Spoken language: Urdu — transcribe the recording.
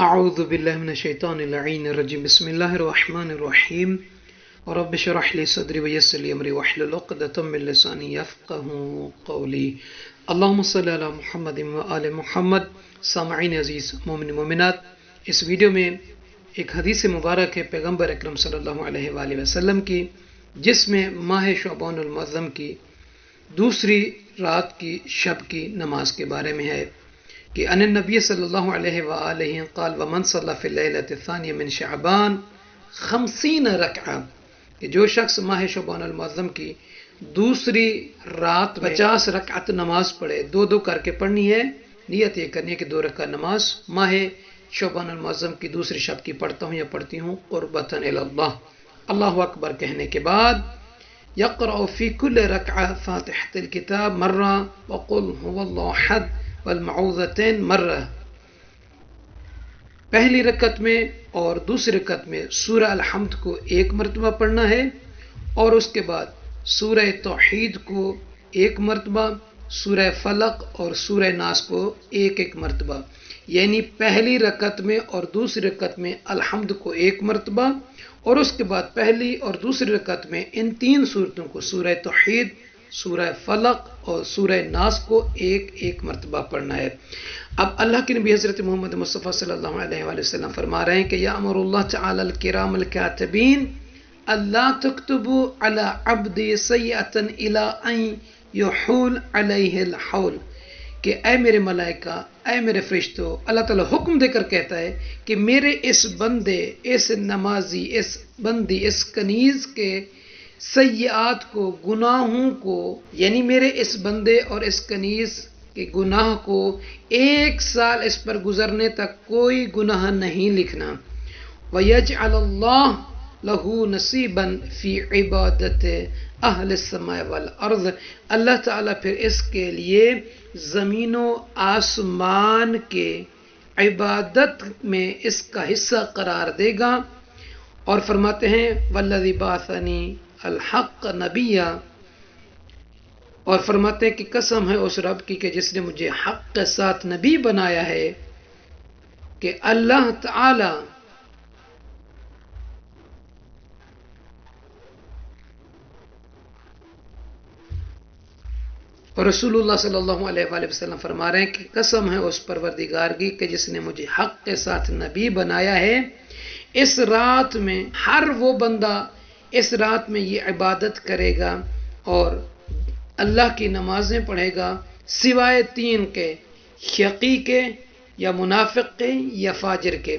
اعوذ باللہ من الشیطان اللعین الرجیم بسم اللہ الرحمن الرحیم رب اشرح لی صدری ویسر لی امری واحلل عقدۃ من لسانی یفقهوا قولی اللہم صلی علی محمد وآل محمد۔ سامعین عزیز مومن مومنات، اس ویڈیو میں ایک حدیث مبارک ہے پیغمبر اکرم صلی اللہ علیہ وآلہ وسلم کی، جس میں ماہ شعبان المعظم کی دوسری رات کی شب کی نماز کے بارے میں ہے کہ ان النبی صلی اللہ علیہ وآلہ قال ومن صلی فی اللیلۃ الثانیہ من شعبان 50 رکعہ، کہ جو شخص ماہ شعبان المعظم کی دوسری رات 50 رکعت نماز پڑھے، دو دو کر کے پڑھنی ہے، نیت یہ کرنی ہے کہ 2 رکعت نماز ماہ شعبان المعظم کی دوسری شب کی پڑھتا ہوں یا پڑھتی ہوں قربتاً الی اللہ۔ اللہ اکبر کہنے کے بعد یقرأ فی کل رکعہ فاتحۃ الکتاب مرہ وقل هو اللہ احد والمعوذتین مرہ، پہلی رکعت میں اور دوسری رکعت میں سورہ الحمد کو 1 مرتبہ پڑھنا ہے، اور اس کے بعد سورہ توحید کو 1 مرتبہ، سورہ فلق اور سورہ ناس کو 1 مرتبہ، یعنی پہلی رکعت میں اور دوسری رکعت میں الحمد کو 1 مرتبہ، اور اس کے بعد پہلی اور دوسری رکعت میں ان 3 سورتوں کو سورہ توحید، سورہ فلق اور سورہ ناس کو 1 مرتبہ پڑھنا ہے۔ اب اللہ کے نبی حضرت محمد مصطفیٰ صلی اللہ علیہ وآلہ وسلم فرما رہے ہیں کہ یأمر اللہ تعالی الکرام الکاتبین اللہ تکتبوا علی عبدی سیئۃ الی ان یحول علیہ الحول، کہ اے میرے ملائکہ، اے میرے فرشتوں، اللہ تعالیٰ حکم دے کر کہتا ہے کہ میرے اس بندے، اس نمازی، اس بندی، اس کنیز کے سیئات کو، گناہوں کو، یعنی میرے اس بندے اور اس کنیز کے گناہ کو 1 سال اس پر گزرنے تک کوئی گناہ نہیں لکھنا۔ وَيَجْعَلَ اللَّهُ لَهُ نَصِيبًا فِي عِبَادَةِ أَهْلِ السَّمَاءِ وَالْأَرْضِ، اللہ تعالیٰ پھر اس کے لیے زمین و آسمان کے عبادت میں اس کا حصہ قرار دے گا، اور فرماتے ہیں وَالَّذِي بَعَثَنِي الحق نبیہ، اور فرماتے ہیں کہ قسم ہے اس رب کی کہ جس نے مجھے حق کے ساتھ نبی بنایا ہے، کہ اللہ تعالی اور رسول اللہ صلی اللہ علیہ وآلہ وسلم فرما رہے ہیں کہ قسم ہے اس پروردگار کی کہ جس نے مجھے حق کے ساتھ نبی بنایا ہے، اس رات میں ہر وہ بندہ اس رات میں یہ عبادت کرے گا اور اللہ کی نمازیں پڑھے گا، سوائے 3 کے، شقی کے یا منافق کے یا فاجر کے۔